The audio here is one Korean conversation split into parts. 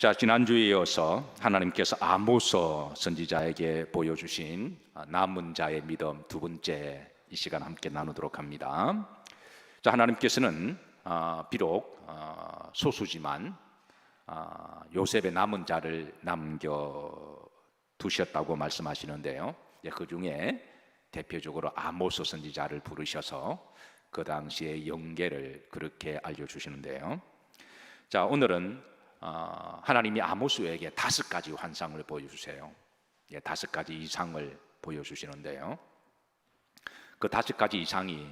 자, 지난주에 이어서 하나님께서 아모스 선지자에게 보여주신 남은 자의 믿음 두 번째 이 시간 함께 나누도록 합니다. 자, 하나님께서는 비록 소수지만 요셉의 남은 자를 남겨 두셨다고 말씀하시는데요. 그 중에 대표적으로 아모스 선지자를 부르셔서 그 당시의 영계를 그렇게 알려주시는데요. 자, 오늘은 하나님이 아모스에게 5가지 환상을 보여주세요. 5가지 이상을 보여주시는데요. 그 5가지 이상이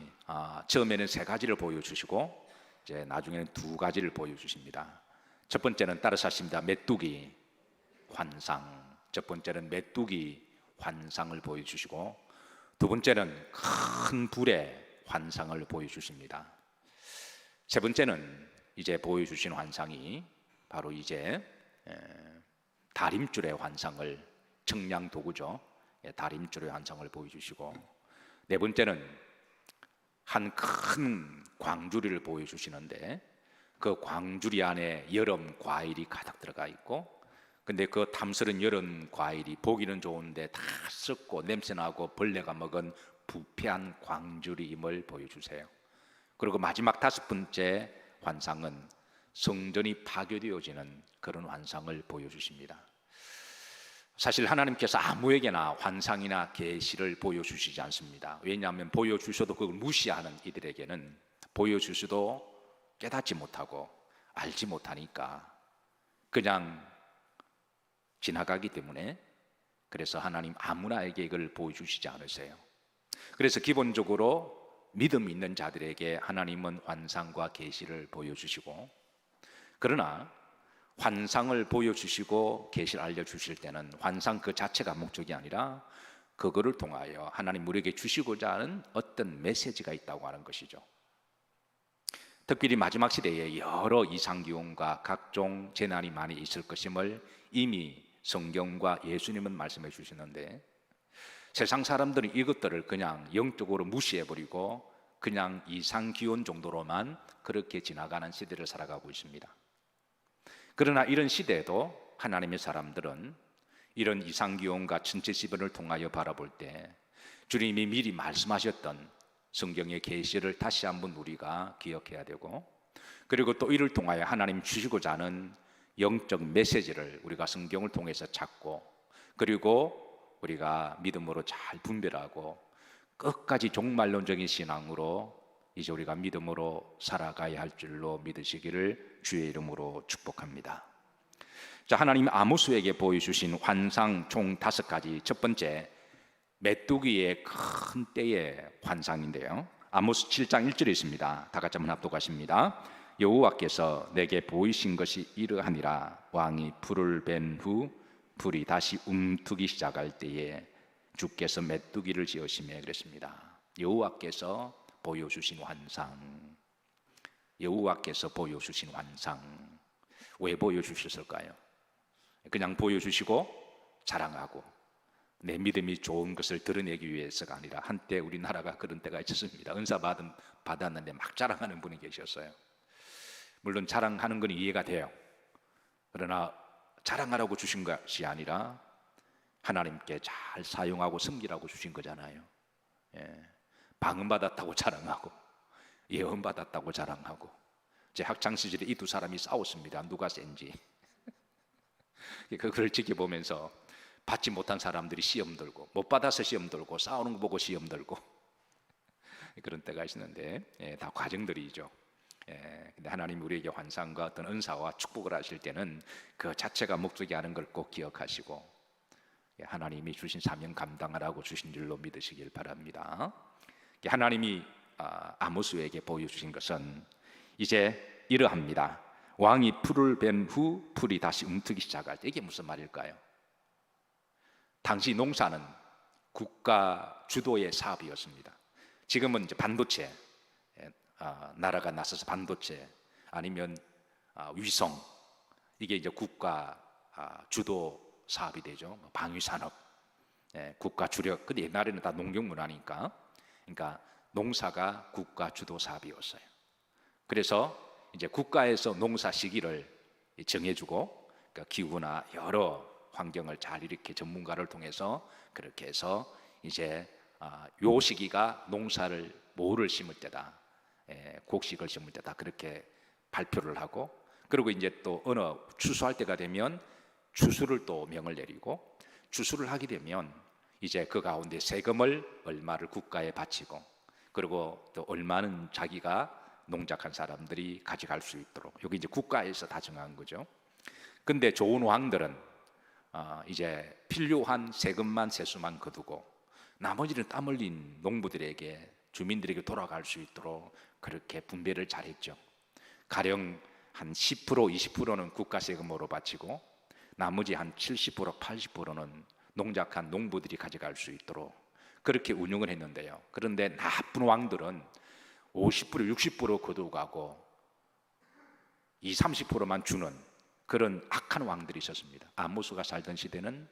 처음에는 3가지를 보여주시고 이제 나중에는 2가지를 보여주십니다. 첫 번째는 따라서 하십니다. 메뚜기 환상. 첫 번째는 메뚜기 환상을 보여주시고 두 번째는 큰 불의 환상을 보여주십니다. 세 번째는 이제 보여주신 환상이 바로 이제 다림줄의 환상을, 청량 도구죠. 다림줄의 환상을 보여주시고, 네 번째는 한 큰 광주리를 보여주시는데 그 광주리 안에 여름 과일이 가득 들어가 있고, 근데 그 탐스런 여름 과일이 보기는 좋은데 다 썩고 냄새나고 벌레가 먹은 부패한 광주리임을 보여주세요. 그리고 마지막 5번째 환상은 성전이 파괴되어지는 그런 환상을 보여주십니다. 사실 하나님께서 아무에게나 환상이나 계시를 보여주시지 않습니다. 왜냐하면 보여주셔도 그걸 무시하는 이들에게는 보여주셔도 깨닫지 못하고 알지 못하니까 그냥 지나가기 때문에, 그래서 하나님 아무나에게 이걸 보여주시지 않으세요. 그래서 기본적으로 믿음 있는 자들에게 하나님은 환상과 계시를 보여주시고, 그러나 환상을 보여주시고 계시를 알려주실 때는 환상 그 자체가 목적이 아니라 그거를 통하여 하나님 우리에게 주시고자 하는 어떤 메시지가 있다고 하는 것이죠. 특별히 마지막 시대에 여러 이상기온과 각종 재난이 많이 있을 것임을 이미 성경과 예수님은 말씀해 주시는데, 세상 사람들은 이것들을 그냥 영적으로 무시해버리고 그냥 이상기온 정도로만 그렇게 지나가는 시대를 살아가고 있습니다. 그러나 이런 시대에도 하나님의 사람들은 이런 이상기온과 천체시변을 통하여 바라볼 때 주님이 미리 말씀하셨던 성경의 계시를 다시 한번 우리가 기억해야 되고, 그리고 또 이를 통하여 하나님 주시고자 하는 영적 메시지를 우리가 성경을 통해서 찾고, 그리고 우리가 믿음으로 잘 분별하고 끝까지 종말론적인 신앙으로 이제 우리가 믿음으로 살아가야 할 줄로 믿으시기를 주의 이름으로 축복합니다. 자, 하나님 아모스에게 보여주신 환상 총 5가지. 첫 번째, 메뚜기의 큰 떼의 환상인데요. 아모스 7장 1절에 있습니다. 다 같이 한번 합독하십니다. 여호와께서 내게 보이신 것이 이러하니라. 왕이 불을 벤 후 불이 다시 움트기 시작할 때에 주께서 메뚜기를 지으시며 그랬습니다. 여호와께서 보여주신 환상, 여호와께서 보여주신 환상. 왜 보여주셨을까요? 그냥 보여주시고 자랑하고 내 믿음이 좋은 것을 드러내기 위해서가 아니라, 한때 우리나라가 그런 때가 있었습니다. 은사 받았는데 막 자랑하는 분이 계셨어요. 물론 자랑하는 건 이해가 돼요. 그러나 자랑하라고 주신 것이 아니라 하나님께 잘 사용하고 섬기라고 주신 거잖아요. 방언받았다고 자랑하고 예언받았다고 자랑하고. 제 학창시절에 이 두 사람이 싸웠습니다. 누가 센지. 그걸 지켜보면서 받지 못한 사람들이 시험 들고, 못 받아서 시험 들고, 싸우는 거 보고 시험 들고 그런 때가 있는데, 다 과정들이죠. 근데 하나님이 우리에게 환상과 어떤 은사와 축복을 하실 때는 그 자체가 목적이 아닌 걸 꼭 기억하시고 하나님이 주신 사명 감당하라고 주신 줄로 믿으시길 바랍니다. 하나님이 아모스에게 보여주신 것은 이제 이러합니다. 왕이 풀을 벤 후 풀이 다시 움트기 시작할 때, 이게 무슨 말일까요? 당시 농사는 국가 주도의 사업이었습니다. 지금은 이제 반도체, 나라가 나서서 반도체 아니면 위성, 이게 이제 국가 주도 사업이 되죠. 방위산업, 국가 주력. 근데 옛날에는 다 농경 문화니까, 그러니까 농사가 국가 주도 사업이었어요. 그래서 이제 국가에서 농사 시기를 정해주고 그러니까 기후나 여러 환경을 잘 이렇게 전문가를 통해서 그렇게 해서 이제 요 시기가 농사를 뭐를 심을 때다, 곡식을 심을 때다, 그렇게 발표를 하고, 그리고 이제 또 어느 추수할 때가 되면 추수를 또 명을 내리고, 추수를 하게 되면 이제 그 가운데 세금을 얼마를 국가에 바치고, 그리고 또 얼마는 자기가 농작한 사람들이 가져갈 수 있도록, 여기 이제 국가에서 다 정한 거죠. 근데 좋은 왕들은 이제 필요한 세금만 세수만 거두고 나머지는 땀 흘린 농부들에게, 주민들에게 돌아갈 수 있도록 그렇게 분배를 잘했죠. 가령 한 10%, 20%는 국가 세금으로 바치고 나머지 한 70%, 80%는 농작한 농부들이 가져갈 수 있도록 그렇게 운영을 했는데요. 그런데 나쁜 왕들은 50%, 60% 거두가고 20, 30%만 주는 그런 악한 왕들이 있었습니다. 아모스가 살던 시대는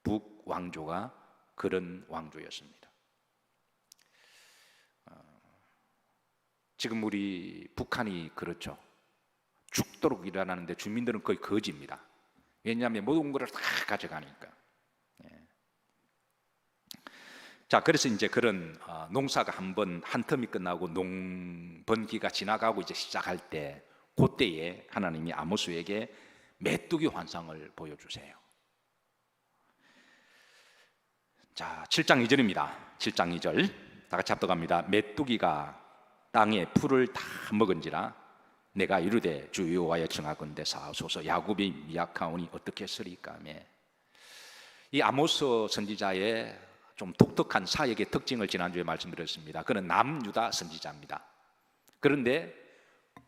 북왕조가 그런 왕조였습니다. 지금 우리 북한이 그렇죠. 죽도록 일어나는데 주민들은 거의 거지입니다. 왜냐하면 모든 것을 다 가져가니까. 자, 그래서 이제 그런 농사가 한 텀이 끝나고 농번기가 지나가고 이제 시작할 때, 그때에 하나님이 아모스에게 메뚜기 환상을 보여주세요. 자, 7장 2절입니다. 7장 2절 다 같이 합독합니다. 메뚜기가 땅에 풀을 다 먹은지라 내가 이르되 주 여호와여 청하건대 사하소서 야곱이 미약하오니 어떻게 쓰리까며. 이 아모스 선지자의 좀 독특한 사역의 특징을 지난주에 말씀드렸습니다. 그는 남유다 선지자입니다. 그런데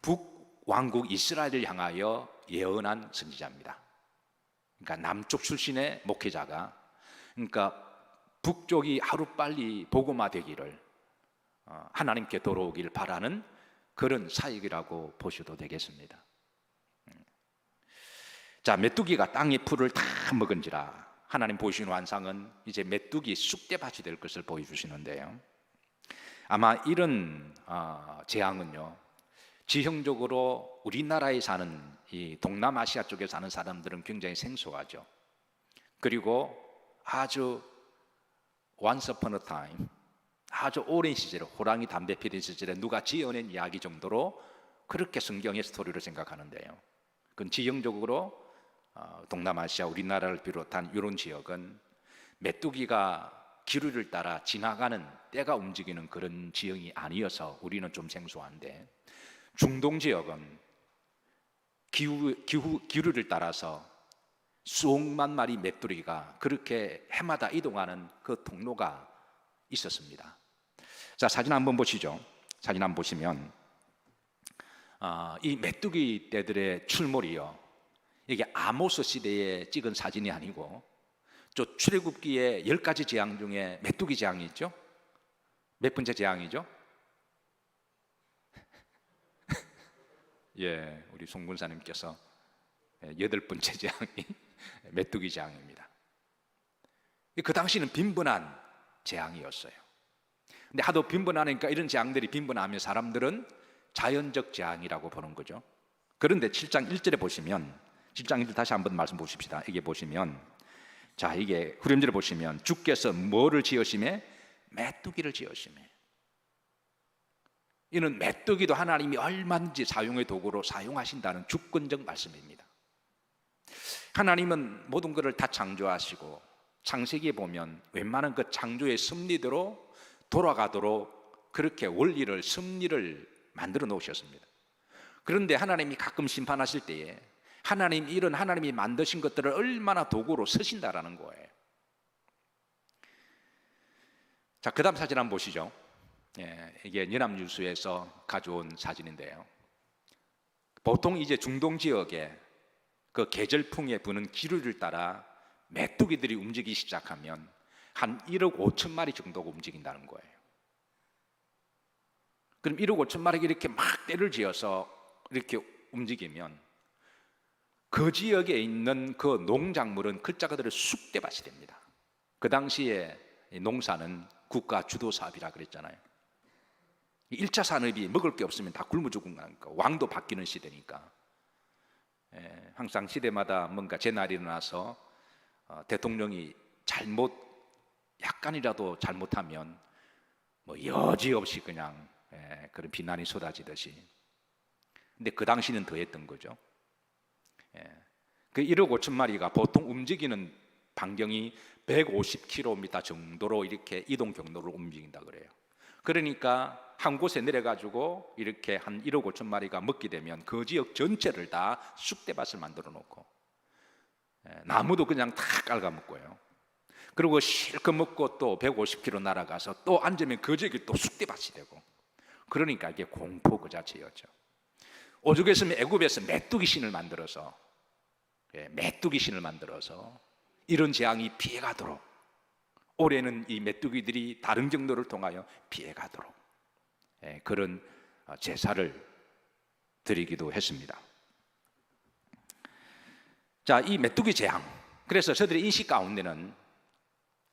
북왕국 이스라엘을 향하여 예언한 선지자입니다. 그러니까 남쪽 출신의 목회자가, 그러니까 북쪽이 하루빨리 복음화되기를, 하나님께 돌아오길 바라는 그런 사역이라고 보셔도 되겠습니다. 자, 메뚜기가 땅의 풀을 다 먹은지라, 하나님 보시는 환상은 이제 메뚜기 쑥대밭이 될 것을 보여주시는데요. 아마 이런 재앙은요, 지형적으로 우리나라에 사는 이 동남아시아 쪽에 사는 사람들은 굉장히 생소하죠. 그리고 아주 once upon a time, 아주 오랜 시절에, 호랑이 담배 피던 시절에 누가 지어낸 이야기 정도로 그렇게 성경의 스토리를 생각하는데요. 그건 지형적으로 동남아시아, 우리나라를 비롯한 이런 지역은 메뚜기가 기류를 따라 지나가는, 때가 움직이는 그런 지형이 아니어서 우리는 좀 생소한데, 중동 지역은 기류를 따라서 수억만 마리 메뚜기가 그렇게 해마다 이동하는 그 통로가 있었습니다. 자, 사진 한번 보시죠. 사진 한번 보시면 이 메뚜기 떼들의 출몰이요, 이게 아모스 시대에 찍은 사진이 아니고, 저 출애굽기의 10가지 재앙 중에 메뚜기 재앙이 있죠. 몇 번째 재앙이죠? 예, 우리 송군사님께서 8번째 재앙이 메뚜기 재앙입니다. 그 당시는 빈번한 재앙이었어요. 근데 하도 빈번하니까 이런 재앙들이 빈번하면 사람들은 자연적 재앙이라고 보는 거죠. 그런데 7장 1절에 보시면, 7장 1절 다시 한번 말씀 보십시다. 이게 보시면, 자, 이게 후렴절에 보시면 주께서 뭐를 지으심에? 메뚜기를 지으심에. 이는 메뚜기도 하나님이 얼마든지 사용의 도구로 사용하신다는 주권적 말씀입니다. 하나님은 모든 것을 다 창조하시고, 창세기에 보면 웬만한 그 창조의 섭리대로 돌아가도록 그렇게 원리를, 섭리를 만들어 놓으셨습니다. 그런데 하나님이 가끔 심판하실 때에 하나님이 만드신 것들을 얼마나 도구로 쓰신다라는 거예요. 자, 그 다음 사진 한번 보시죠. 이게 연합뉴스에서 가져온 사진인데요. 보통 이제 중동 지역에 그 계절풍에 부는 기류를 따라 메뚜기들이 움직이기 시작하면 한 1억 5천 마리 정도가 움직인다는 거예요. 그럼 1억 5천 마리가 이렇게 막 떼를 지어서 이렇게 움직이면 그 지역에 있는 그 농작물은 글자 그대로 쑥대밭이 됩니다. 그 당시에 농사는 국가 주도 사업이라 그랬잖아요. 1차 산업이 먹을 게 없으면 다 굶어 죽은 거니까, 왕도 바뀌는 시대니까. 항상 시대마다 뭔가 재난이 일어나서 대통령이 약간이라도 잘못하면 뭐 여지없이 그냥 그런 비난이 쏟아지듯이. 근데 그 당시는 더했던 거죠. 그 1억 5천 마리가 보통 움직이는 반경이 150km 정도로 이렇게 이동 경로를 움직인다 그래요. 그러니까 한 곳에 내려가지고 이렇게 한 1억 5천 마리가 먹게 되면 그 지역 전체를 다 쑥대밭을 만들어 놓고 나무도 그냥 다 깔아먹고요. 그리고 실컷 먹고 또 150km 날아가서 또 앉으면 그 지역이 또 쑥대밭이 되고, 그러니까 이게 공포 그 자체였죠. 오죽했으면 애굽에서 메뚜기 신을 만들어서 이런 재앙이 피해가도록, 올해는 이 메뚜기들이 다른 경로를 통하여 피해가도록 그런 제사를 드리기도 했습니다. 자, 이 메뚜기 재앙, 그래서 저들의 인식 가운데는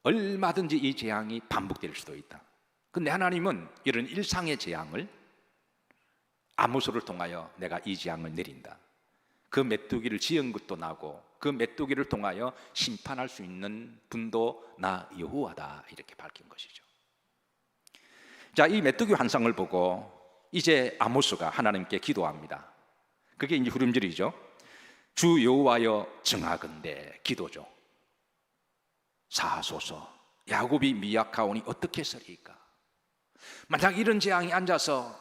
얼마든지 이 재앙이 반복될 수도 있다. 근데 하나님은 이런 일상의 재앙을 아모스를 통하여 내가 이 재앙을 내린다, 그 메뚜기를 지은 것도 나고 그 메뚜기를 통하여 심판할 수 있는 분도 나 여호와다, 이렇게 밝힌 것이죠. 자, 이 메뚜기 환상을 보고 이제 아모스가 하나님께 기도합니다. 그게 이제 후렴절이죠. 주 여호와여 정하건대, 기도죠. 사하소서, 야곱이 미약하오니 어떻게 쓰리까? 만약 이런 재앙이 앉아서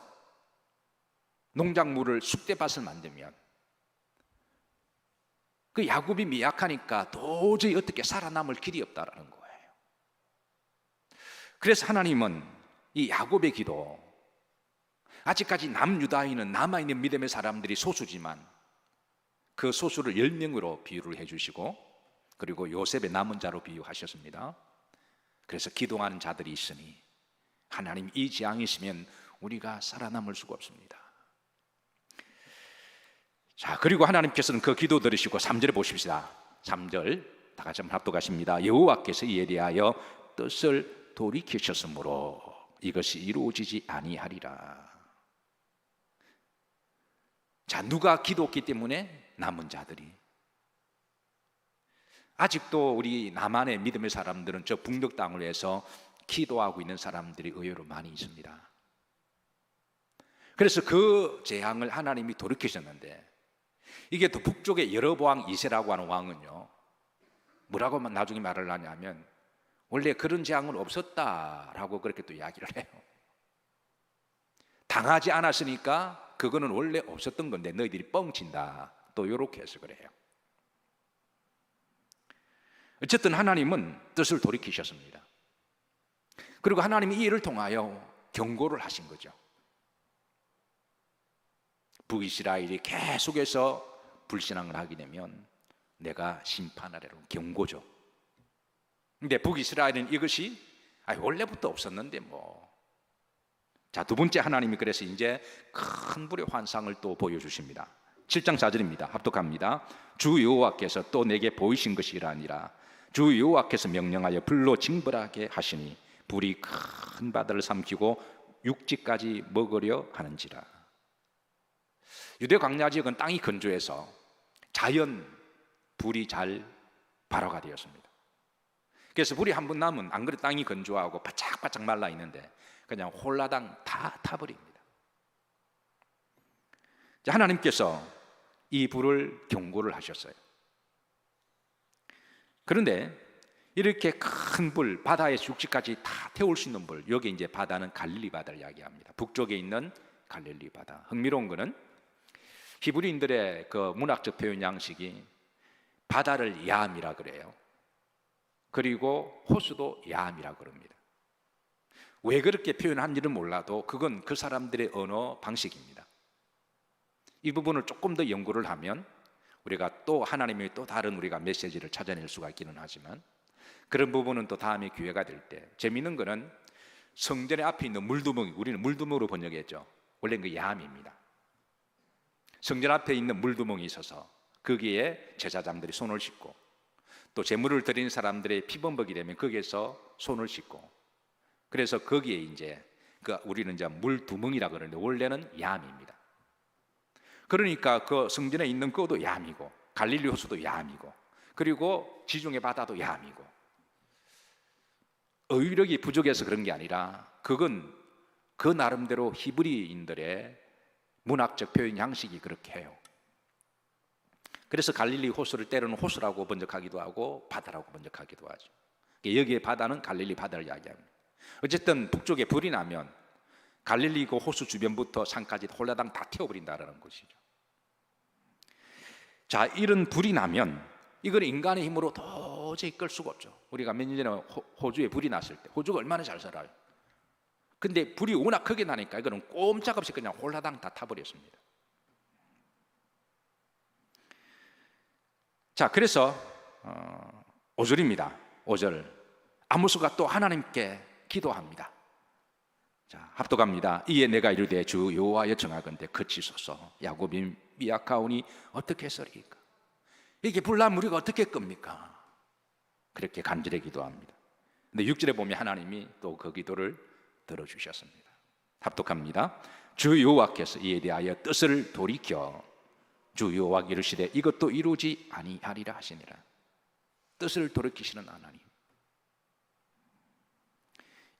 농작물을 쑥대밭을 만들면 그 야곱이 미약하니까 도저히 어떻게 살아남을 길이 없다라는 거예요. 그래서 하나님은 이 야곱의 기도, 아직까지 남유다인은 남아있는 믿음의 사람들이 소수지만 그 소수를 10명으로 비유를 해주시고, 그리고 요셉의 남은 자로 비유하셨습니다. 그래서 기도하는 자들이 있으니 하나님, 이 재앙이 있으면 우리가 살아남을 수가 없습니다. 자, 그리고 하나님께서는 그 기도 들으시고 3절에 보십시다. 3절 다 같이 한번 합독하십니다. 여호와께서 이에 대하여 뜻을 돌이키셨으므로 이것이 이루어지지 아니하리라. 자, 누가 기도했기 때문에? 남은 자들이. 아직도 우리 남한의 믿음의 사람들은 저 북녘 땅을 위해서 기도하고 있는 사람들이 의외로 많이 있습니다. 그래서 그 재앙을 하나님이 돌이키셨는데, 이게 또 북쪽의 여로보암 2세라고 하는 왕은요, 뭐라고 나중에 말을 하냐면 원래 그런 재앙은 없었다라고 그렇게 또 이야기를 해요. 당하지 않았으니까 그거는 원래 없었던 건데 너희들이 뻥친다, 또 이렇게 해석을 해요. 어쨌든 하나님은 뜻을 돌이키셨습니다. 그리고 하나님이 이 일을 통하여 경고를 하신 거죠. 북이스라엘이 계속해서 불신앙을 하게 되면 내가 심판하리라는 경고죠. 근데 북이스라엘은 이것이 원래부터 없었는데 뭐. 자, 두 번째, 하나님이 그래서 이제 큰 불의 환상을 또 보여주십니다. 7장 4절입니다. 합독합니다. 주 여호와께서 또 내게 보이신 것이 아니라 주 여호와께서 명령하여 불로 징벌하게 하시니 불이 큰 바다를 삼키고 육지까지 먹으려 하는지라. 유대 광야 지역은 땅이 건조해서 자연 불이 잘 발화가 되었습니다. 그래서 불이 한 번 나면 안 그래 땅이 건조하고 바짝바짝 말라 있는데 그냥 홀라당 다 타버립니다. 하나님께서 이 불을 경고를 하셨어요. 그런데 이렇게 큰 불, 바다의 육지까지 다 태울 수 있는 불, 여기 이제 바다는 갈릴리 바다를 이야기합니다. 북쪽에 있는 갈릴리 바다. 흥미로운 거는 히브리인들의 그 문학적 표현 양식이 바다를 야함이라 그래요. 그리고 호수도 야함이라 그럽니다. 왜 그렇게 표현한지는 몰라도 그건 그 사람들의 언어 방식입니다. 이 부분을 조금 더 연구를 하면 우리가 또 하나님의 또 다른 우리가 메시지를 찾아낼 수가 있기는 하지만, 그런 부분은 또 다음에 기회가 될 때. 재미있는 거는 성전의 앞에 있는 물두멍이, 우리는 물두멍으로 번역했죠. 원래는 그 야함입니다. 성전 앞에 있는 물두멍이 있어서 거기에 제사장들이 손을 씻고, 또 제물을 드리는 사람들의 피범벅이 되면 거기에서 손을 씻고, 그래서 거기에 이제 우리는 이제 물두멍이라 그러는데 원래는 야함입니다. 그러니까 그 성전에 있는 그도 야미고 갈릴리 호수도 야미고 그리고 지중해 바다도 야미고 어휘력이 부족해서 그런 게 아니라 그건 그 나름대로 히브리인들의 문학적 표현 양식이 그렇게 해요. 그래서 갈릴리 호수를 때로는 호수라고 번역하기도 하고 바다라고 번역하기도 하죠. 여기에 바다는 갈릴리 바다를 이야기합니다. 어쨌든 북쪽에 불이 나면 갈릴리 그 호수 주변부터 산까지 홀라당 다 태워버린다는 것이죠. 자, 이런 불이 나면 이걸 인간의 힘으로 도저히 끌 수가 없죠. 우리가 몇 년 전에 호주에 불이 났을 때 호주가 얼마나 잘 살아요. 근데 불이 워낙 크게 나니까 이거는 꼼짝없이 그냥 홀라당 다 타버렸습니다. 자, 그래서 5절입니다. 5절 아모스가 또 하나님께 기도합니다. 자, 합독합니다. 이에 내가 이르되 주 여호와여 청하건대 그치소서. 야곱이 미약하오니 어떻게 했으리까? 이게 불나면 우리가 어떻게 끕니까? 그렇게 간절히 기도합니다. 근데 6절에 보면 하나님이 또 그 기도를 들어주셨습니다. 합독합니다. 주 여호와께서 이에 대하여 뜻을 돌이켜 주 여호와 이르시되 이것도 이루지 아니하리라 하시니라. 뜻을 돌이키시는 하나님.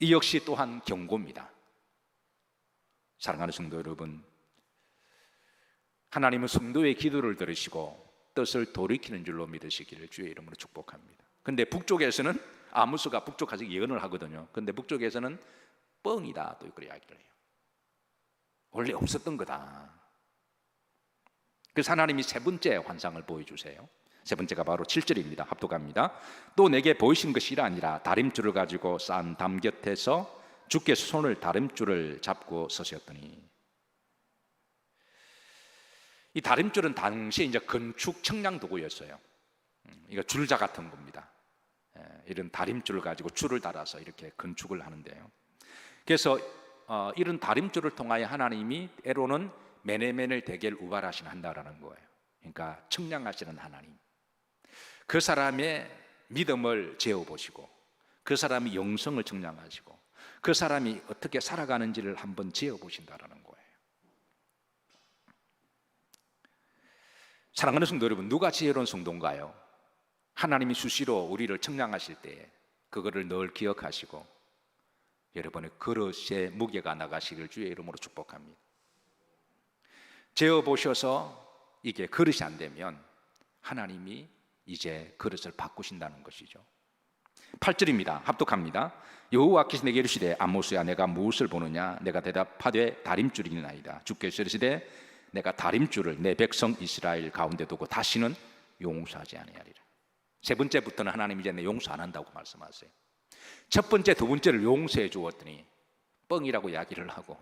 이 역시 또한 경고입니다. 사랑하는 성도 여러분, 하나님은 성도의 기도를 들으시고 뜻을 돌이키는 줄로 믿으시기를 주의 이름으로 축복합니다. 근데 북쪽에서는 아모스가 북쪽 가서 예언을 하거든요. 근데 북쪽에서는 뻥이다 또 이렇게 이야기를 해요. 원래 없었던 거다. 그래서 하나님이 세 번째 환상을 보여주세요. 세 번째가 바로 7절입니다. 합독합니다. 또 내게 보이신 것이 아니라 다림줄을 가지고 쌓은 담 곁에서 주께서 손을 다림줄을 잡고 서셨더니, 이 다림줄은 당시에 이제 건축 측량 도구였어요. 이거 줄자 같은 겁니다. 이런 다림줄을 가지고 줄을 달아서 이렇게 건축을 하는데요. 그래서 이런 다림줄을 통하여 하나님이 때로는 메네멘을 대결 우발하신 한다라는 거예요. 그러니까 측량하시는 하나님. 그 사람의 믿음을 재어보시고 그 사람의 영성을 측량하시고 그 사람이 어떻게 살아가는지를 한번 재어보신다라는 거예요. 사랑하는 성도 여러분, 누가 지혜로운 성도인가요? 하나님이 수시로 우리를 측량하실 때 그거를 늘 기억하시고 여러분의 그릇에 무게가 나가시길 주의 이름으로 축복합니다. 재어보셔서 이게 그릇이 안 되면 하나님이 이제 그릇을 바꾸신다는 것이죠. 8절입니다. 합독합니다. 여호와께서 내게 이르시되 아모스야 내가 무엇을 보느냐? 내가 대답하되 다림줄이나이다. 주께서 이르시되 내가 다림줄을 내 백성 이스라엘 가운데 두고 다시는 용서하지 아니하리라. 세 번째부터는 하나님이 이제 내 용서 안 한다고 말씀하세요. 첫 번째, 두 번째를 용서해 주었더니 뻥이라고 이야기를 하고,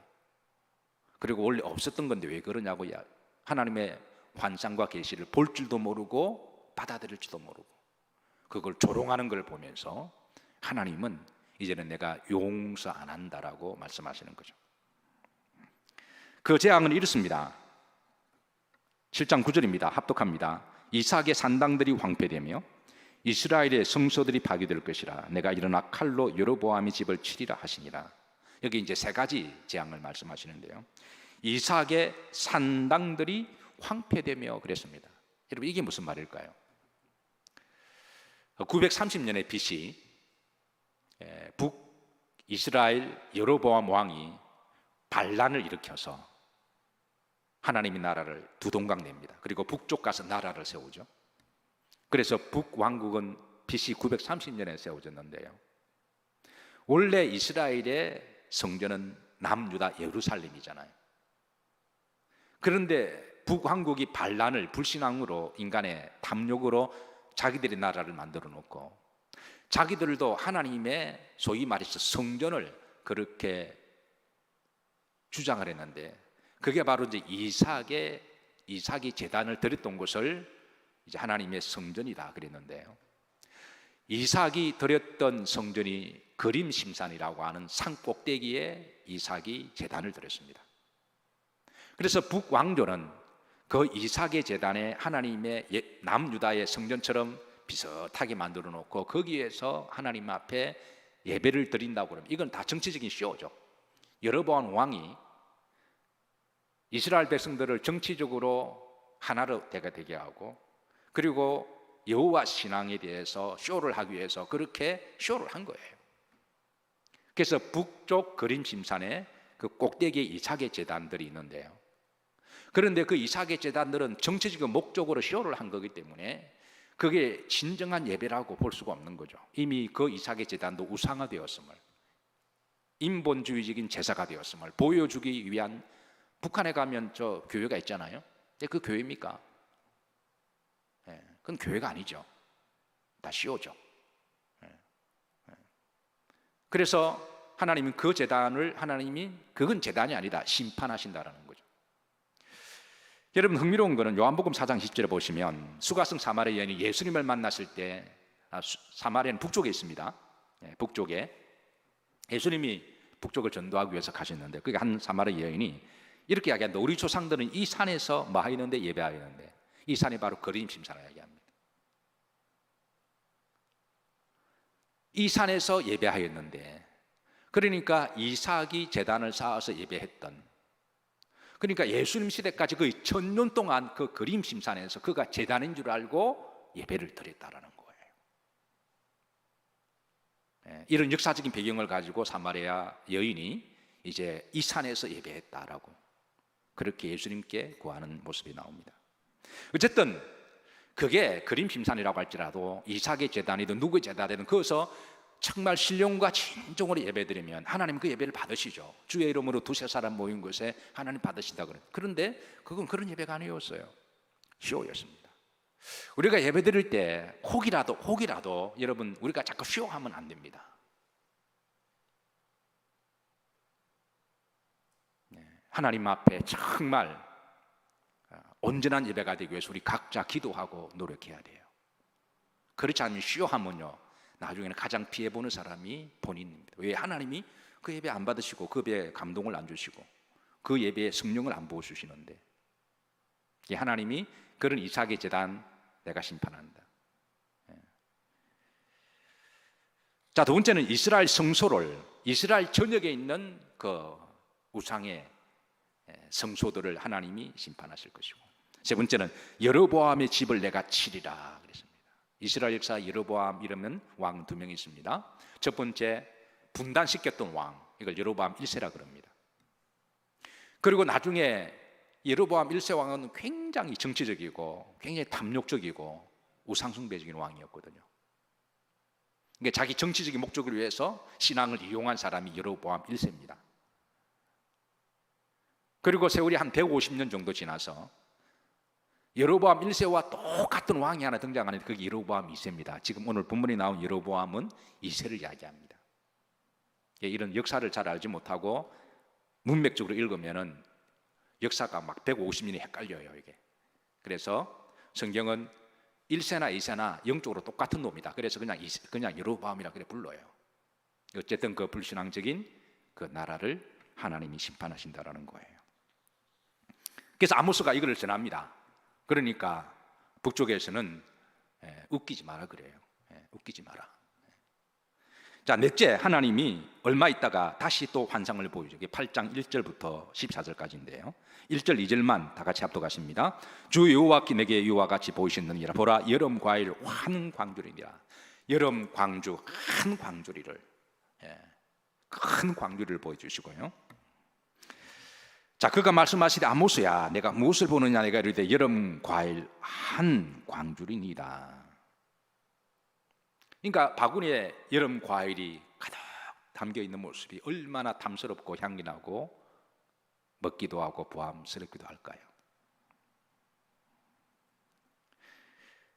그리고 원래 없었던 건데 왜 그러냐고 하나님의 환상과 계시를 볼 줄도 모르고 받아들일 줄도 모르고 그걸 조롱하는 걸 보면서 하나님은 이제는 내가 용서 안 한다라고 말씀하시는 거죠. 그 재앙은 이렇습니다. 7장 9절입니다. 합독합니다. 이삭의 산당들이 황폐되며 이스라엘의 성소들이 파괴될 것이라. 내가 일어나 칼로 여로보암의 집을 치리라 하시니라. 여기 이제 세 가지 재앙을 말씀하시는데요. 이삭의 산당들이 황폐되며 그랬습니다. 여러분 이게 무슨 말일까요? 930년에 BC 북이스라엘 여로보암 왕이 반란을 일으켜서 하나님의 나라를 두 동강 냅니다. 그리고 북쪽 가서 나라를 세우죠. 그래서 북왕국은 BC 930년에 세워졌는데요. 원래 이스라엘의 성전은 남유다 예루살렘이잖아요. 그런데 북왕국이 반란을 불신앙으로 인간의 탐욕으로 자기들의 나라를 만들어 놓고 자기들도 하나님의 소위 말해서 성전을 그렇게 주장을 했는데 그게 바로 이제 이삭이 제단을 드렸던 곳을 이제 하나님의 성전이다 그랬는데요. 이삭이 드렸던 성전이 그림심산이라고 하는 산 꼭대기에 이삭이 제단을 드렸습니다. 그래서 북왕조는 그 이삭의 제단에 하나님의 남유다의 성전처럼 비슷하게 만들어 놓고 거기에서 하나님 앞에 예배를 드린다고 그러면 이건 다 정치적인 쇼죠. 여로보암 왕이 이스라엘 백성들을 정치적으로 하나로 되게 하고, 그리고 여호와 신앙에 대해서 쇼를 하기 위해서 그렇게 쇼를 한 거예요. 그래서 북쪽 그림심산에 그 꼭대기에 이삭의 제단들이 있는데요, 그런데 그 이삭의 제단들은 정치적인 목적으로 쇼를 한 거기 때문에 그게 진정한 예배라고 볼 수가 없는 거죠. 이미 그 이삭의 제단도 우상화되었음을, 인본주의적인 제사가 되었음을 보여주기 위한, 북한에 가면 저 교회가 있잖아요. 근데 그 교회입니까? 그건 교회가 아니죠. 다 쇼죠. 그래서 하나님은 그 제단을, 하나님이 그건 제단이 아니다, 심판하신다라는 거죠. 여러분, 흥미로운 거는 요한복음 4장 10절에 보시면 수가성 사마리아 여인이 예수님을 만났을 때, 사마리아는 북쪽에 있습니다. 북쪽에 예수님이 북쪽을 전도하기 위해서 가셨는데, 그게 한 사마리아 여인이 이렇게 이야기합니다. 우리 조상들은 이 산에서 뭐 하였는데? 예배하였는데. 이 산이 바로 그림심산을 이야기합니다. 이 산에서 예배하였는데, 그러니까 이삭이 제단을 쌓아서 예배했던, 그러니까 예수님 시대까지 거의 1000년 동안 그 그림심산에서 그가 제단인 줄 알고 예배를 드렸다라는 거예요. 이런 역사적인 배경을 가지고 사마리아 여인이 이제 이 산에서 예배했다라고, 그렇게 예수님께 구하는 모습이 나옵니다. 어쨌든 그게 그림심산이라고 할지라도 이삭의 제단이든 누구의 제단이든 거기서 정말 신령과 진정으로 예배드리면 하나님 그 예배를 받으시죠. 주의 이름으로 두세 사람 모인 곳에 하나님 받으신다 그래요. 그런데 그건 그런 예배가 아니었어요. 쇼였습니다. 우리가 예배드릴 때 혹이라도 여러분, 우리가 자꾸 쇼하면 안 됩니다. 하나님 앞에 정말 온전한 예배가 되기 위해서 우리 각자 기도하고 노력해야 돼요. 그렇지 않으면 쇼하면요, 나중에는 가장 피해보는 사람이 본인입니다. 왜? 하나님이 그 예배 안 받으시고 그 예배에 감동을 안 주시고 그 예배에 성령을 안 부어주시는데, 하나님이 그런 이삭의 제단 내가 심판한다. 자, 두 번째는 이스라엘 성소를, 이스라엘 전역에 있는 그 우상의 성소들을 하나님이 심판하실 것이고, 세 번째는 여로보암의 집을 내가 치리라 그랬습니다. 이스라엘 역사 여로보암 이러면 왕 2명이 있습니다. 첫 번째, 분단시켰던 왕, 이걸 여로보암 1세라 그럽니다. 그리고 나중에 여로보암 1세 왕은 굉장히 정치적이고 굉장히 탐욕적이고 우상숭배적인 왕이었거든요. 그러니까 자기 정치적인 목적을 위해서 신앙을 이용한 사람이 여로보암 1세입니다. 그리고 세월이 한 150년 정도 지나서 여로보암 1세와 똑같은 왕이 하나 등장하는데 그게 여로보암 2세입니다. 지금 오늘 본문에 나온 여로보암은 2세를 이야기합니다. 이런 역사를 잘 알지 못하고 문맥적으로 읽으면은 역사가 막 150년이 헷갈려요, 이게. 그래서 성경은 1세나 2세나 영적으로 똑같은 놈이다. 그래서 그냥 여로보암이라 그래 불러요. 어쨌든 그 불신앙적인 그 나라를 하나님이 심판하신다라는 거예요. 그래서 아모스가 이걸 전합니다. 그러니까 북쪽에서는 웃기지 마라 그래요. 웃기지 마라. 자, 넷째, 하나님이 얼마 있다가 다시 또 환상을 보여주죠. 이게 8장 1절부터 14절까지인데요. 1절 2절만 다 같이 합독하십니다. 주 여호와께 내게 이와 같이 보이셨느니라. 보라, 여름 과일 한 광주리니라. 여름 광주 한 광주리를, 큰 광주리를 보여주시고요. 자, 그가 말씀하시되 아모스야, 내가 무엇을 보느냐? 내가 이르되 여름 과일 한 광주리니라. 그러니까 바구니에 여름 과일이 가득 담겨 있는 모습이 얼마나 탐스럽고 향기나고 먹기도 하고 보암스럽기도 할까요?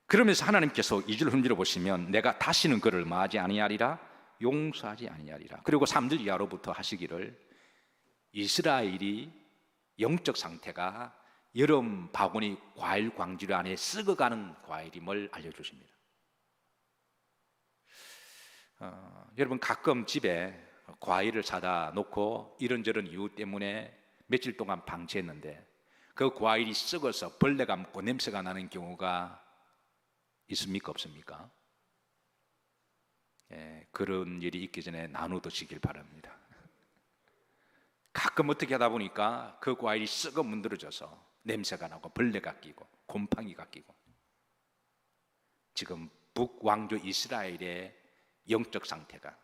그러면서 하나님께서 2절 흔들어 보시면 내가 다시는 그를 마하지 아니하리라, 용서하지 아니하리라. 그리고 3절 이하로부터 하시기를 이스라엘이 영적 상태가 여름 바구니 과일 광주리 안에 썩어가는 과일임을 알려주십니다. 여러분, 가끔 집에 과일을 사다 놓고 이런저런 이유 때문에 며칠 동안 방치했는데 그 과일이 썩어서 벌레가 먹고 냄새가 나는 경우가 있습니까? 없습니까? 그런 일이 있기 전에 나눠두시길 바랍니다. 가끔 어떻게 하다 보니까 그 과일이 썩어 문드러져서 냄새가 나고 벌레가 끼고 곰팡이가 끼고, 지금 북왕조 이스라엘의 영적 상태가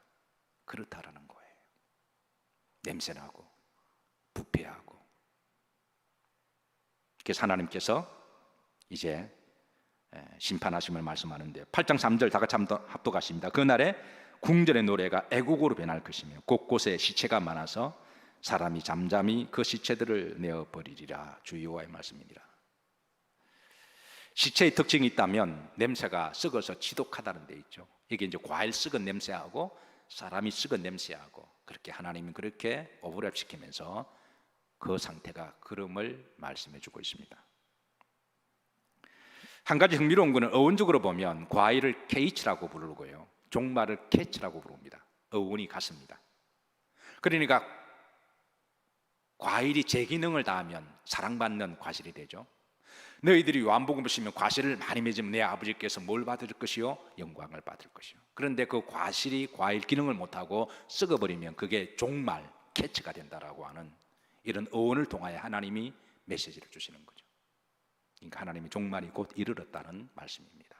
그렇다라는 거예요. 냄새나고 부패하고. 그래서 하나님께서 이제 심판하심을 말씀하는데 8장 3절 다 같이 한번 합독하십니다. 그날에 궁전의 노래가 애곡으로 변할 것이며 곳곳에 시체가 많아서 사람이 잠잠히 그 시체들을 내어버리리라. 주 여호와의 말씀이니라. 시체의 특징이 있다면 냄새가 썩어서 지독하다는 데 있죠. 이게 이제 과일 썩은 냄새하고 사람이 썩은 냄새하고, 그렇게 하나님이 그렇게 오버랩시키면서 그 상태가 그름을 말씀해 주고 있습니다. 한 가지 흥미로운 것은 어원적으로 보면 과일을 케이치라고 부르고요, 종말을 캐치라고 부릅니다. 어원이 같습니다. 그러니까 과일이 제 기능을 다하면 사랑받는 과실이 되죠. 너희들이 요한복음 보시면 과실을 많이 맺으면 내 아버지께서 뭘 받을 것이요? 영광을 받을 것이요. 그런데 그 과실이 과일 기능을 못하고 썩어버리면 그게 종말, 캐치가 된다라고 하는 이런 어원을 통하여 하나님이 메시지를 주시는 거죠. 그러니까 하나님의 종말이 곧 이르렀다는 말씀입니다.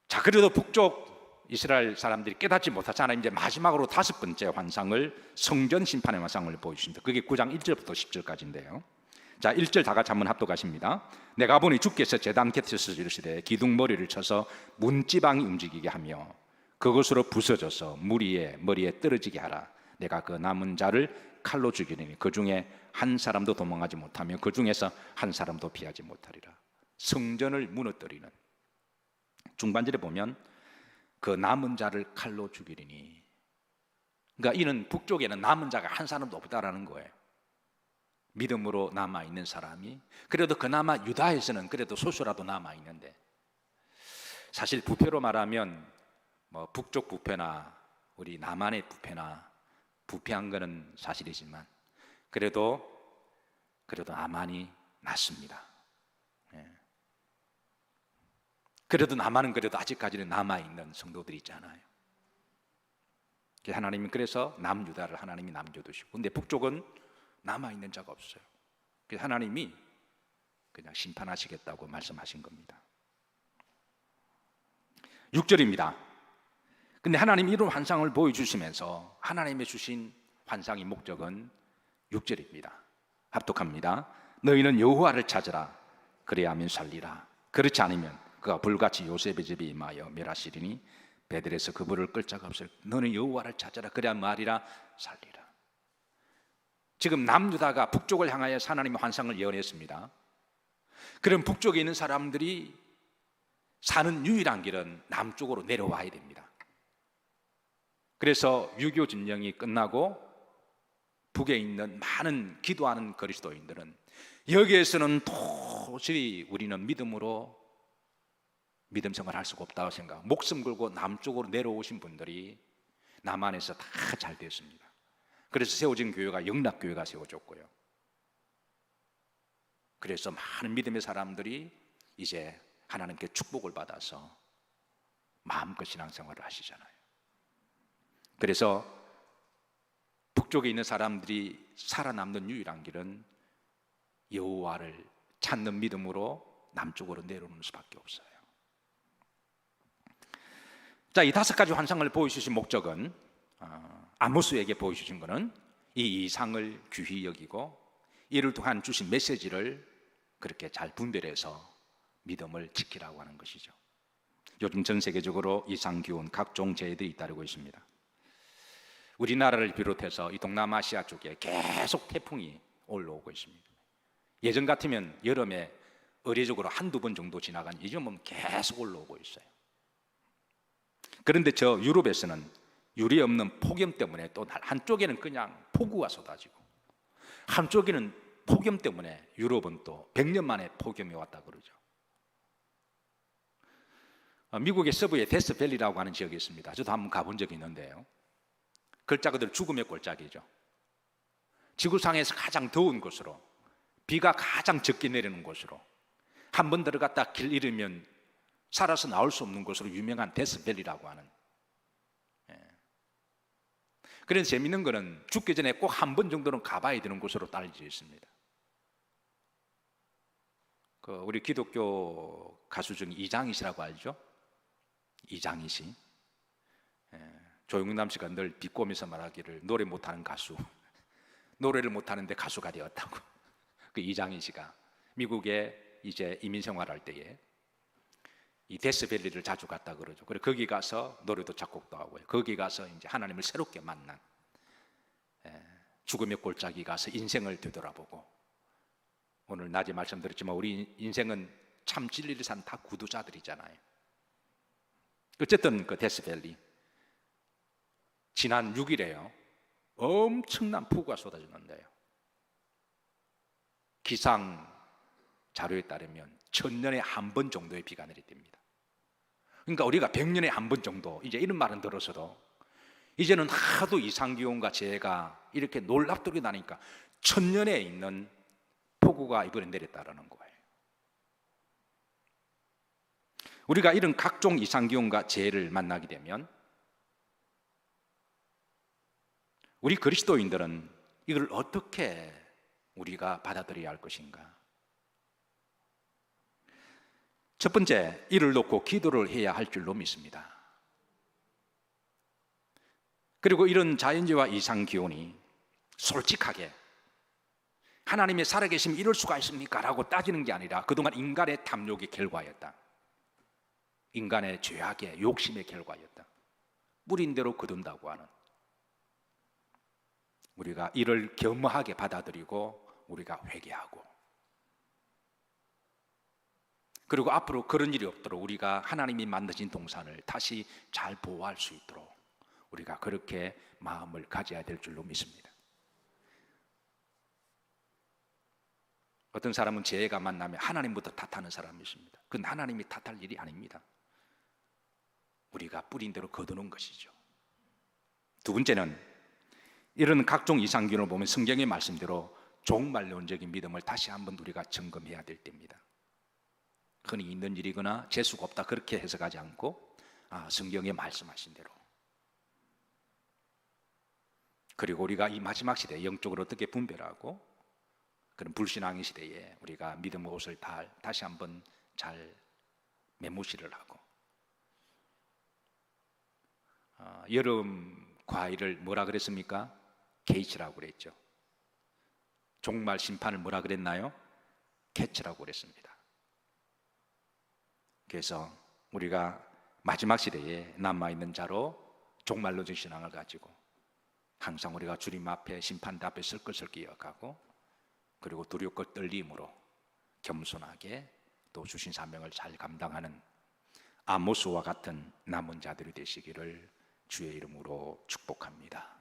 자, 그래도 북쪽 이스라엘 사람들이 깨닫지 못하지 않아 이제 마지막으로 5번째 환상을, 성전 심판의 환상을 보여주십니다. 그게 9장 1절부터 10절까지인데요. 자, 1절 다 같이 한번 합독하십니다. 내가 보니 주께서 제단 곁에서 이르시되 기둥머리를 쳐서 문지방이 움직이게 하며 그것으로 부서져서 무리의 머리에 떨어지게 하라. 내가 그 남은 자를 칼로 죽이리니 그 중에 한 사람도 도망하지 못하며 그 중에서 한 사람도 피하지 못하리라. 성전을 무너뜨리는, 중반절에 보면 그 남은 자를 칼로 죽이리니, 그러니까 이는 북쪽에는 남은 자가 한 사람도 없다라는 거예요. 믿음으로 남아있는 사람이, 그래도 그나마 유다에서는 그래도 소수라도 남아있는데, 사실 부패로 말하면 뭐 북쪽 부패나 우리 남한의 부패나 부패한 거는 사실이지만 그래도 남한이 낫습니다. 그래도 남한은 그래도 아직까지는 남아있는 성도들이 있잖아요. 하나님이 그래서 남유다를 하나님이 남겨두시고, 근데 북쪽은 남아있는 자가 없어요. 그래서 하나님이 그냥 심판하시겠다고 말씀하신 겁니다. 6절입니다. 근데 하나님이 이런 환상을 보여주시면서 하나님의 주신 환상의 목적은 6절입니다. 합독합니다. 너희는 여호와를 찾으라. 그래야 하면 살리라. 그렇지 않으면 그가 불같이 요셉의 집에 임하여 멸하시리니 베들에서 그 불을 끌 자가 없을. 너는 여호와를 찾으라. 그래야 말이라 살리라. 지금 남유다가 북쪽을 향하여 하나님의 환상을 예언했습니다. 그럼 북쪽에 있는 사람들이 사는 유일한 길은 남쪽으로 내려와야 됩니다. 그래서 유교 진영이 끝나고 북에 있는 많은 기도하는 그리스도인들은 여기에서는 도저히 우리는 믿음으로 믿음 생활할 수가 없다고 생각, 목숨 걸고 남쪽으로 내려오신 분들이 남한에서 다 잘 됐습니다. 그래서 세워진 교회가 영락교회가 세워졌고요. 그래서 많은 믿음의 사람들이 이제 하나님께 축복을 받아서 마음껏 신앙생활을 하시잖아요. 그래서 북쪽에 있는 사람들이 살아남는 유일한 길은 여호와를 찾는 믿음으로 남쪽으로 내려오는 수밖에 없어요. 자, 이 5가지 환상을 보여주신 목적은, 아모스에게 보여주신 것은 이 이상을 귀히 여기고 이를 통한 주신 메시지를 그렇게 잘 분별해서 믿음을 지키라고 하는 것이죠. 요즘 전 세계적으로 이상 기온 각종 재해들이 잇따르고 있습니다. 우리나라를 비롯해서 이 동남아시아 쪽에 계속 태풍이 올라오고 있습니다. 예전 같으면 여름에 의례적으로 한두 번 정도 지나간, 요즘은 계속 올라오고 있어요. 그런데 저 유럽에서는 유리 없는 폭염 때문에 또 한쪽에는 그냥 폭우가 쏟아지고, 한쪽에는 폭염 때문에 유럽은 또 100년 만에 폭염이 왔다 그러죠. 미국의 서부에 데스밸리라고 하는 지역이 있습니다. 저도 한번 가본 적이 있는데요, 글자 그대로 죽음의 골짜기죠. 지구상에서 가장 더운 곳으로, 비가 가장 적게 내리는 곳으로, 한 번 들어갔다 길 잃으면 살아서 나올 수 없는 곳으로 유명한 데스밸리라고 하는. 그래서 재밌는 거는 죽기 전에 꼭 한 번 정도는 가봐야 되는 곳으로 알려져 있습니다. 우리 기독교 가수 중에 이장희 씨라고 알죠? 이장희 씨. 조영남 씨가 늘 비꼬면서 말하기를 노래 못하는 가수, 노래를 못하는데 가수가 되었다고. 그 이장희 씨가 미국에 이제 이민 생활할 때에 이 데스밸리를 자주 갔다 그러죠. 그래 거기 가서 노래도 작곡도 하고요. 거기 가서 이제 하나님을 새롭게 만난, 죽음의 골짜기 가서 인생을 되돌아보고, 오늘 낮에 말씀드렸지만 우리 인생은 참 진리를 산 다 구두자들이잖아요. 어쨌든 그 데스밸리 지난 6일에요 엄청난 폭우가 쏟아졌는데요, 기상 자료에 따르면 1000년에 한 번 정도의 비가 내렸답니다. 그러니까 우리가 100년에 한 번 정도, 이제 이런 말은 들어서도 이제는 하도 이상기온과 재해가 이렇게 놀랍도록 나니까 1000년에 있는 폭우가 이번에 내렸다라는 거예요. 우리가 이런 각종 이상기온과 재해를 만나게 되면 우리 그리스도인들은 이걸 어떻게 우리가 받아들여야 할 것인가? 첫 번째, 이를 놓고 기도를 해야 할 줄로 믿습니다. 그리고 이런 자연재해와 이상기온이 솔직하게 하나님의 살아계심이 이럴 수가 있습니까? 라고 따지는 게 아니라 그동안 인간의 탐욕의 결과였다. 인간의 죄악의 욕심의 결과였다. 뿌린 대로 거둔다고 하는, 우리가 이를 겸허하게 받아들이고 우리가 회개하고, 그리고 앞으로 그런 일이 없도록 우리가 하나님이 만드신 동산을 다시 잘 보호할 수 있도록 우리가 그렇게 마음을 가져야 될 줄로 믿습니다. 어떤 사람은 재해가 만나면 하나님부터 탓하는 사람이 있습니다. 그건 하나님이 탓할 일이 아닙니다. 우리가 뿌린 대로 거두는 것이죠. 두 번째는 이런 각종 이상기온을 보면 성경의 말씀대로 종말론적인 믿음을 다시 한번 우리가 점검해야 될 때입니다. 흔히 있는 일이거나 재수가 없다 그렇게 해석하지 않고 성경에 말씀하신 대로, 그리고 우리가 이 마지막 시대에 영적으로 어떻게 분별하고 그런 불신앙의 시대에 우리가 믿음의 옷을 다시 한번 잘 매무시를 하고, 여름 과일을 뭐라 그랬습니까? 케이치라고 그랬죠. 종말 심판을 뭐라 그랬나요? 캐치라고 그랬습니다. 그래서 우리가 마지막 시대에 남아있는 자로 종말론적 신앙을 가지고 항상 우리가 주님 앞에 심판대 앞에 설 것을 기억하고, 그리고 두렵고 떨림으로 겸손하게 또 주신 사명을 잘 감당하는 아모스와 같은 남은 자들이 되시기를 주의 이름으로 축복합니다.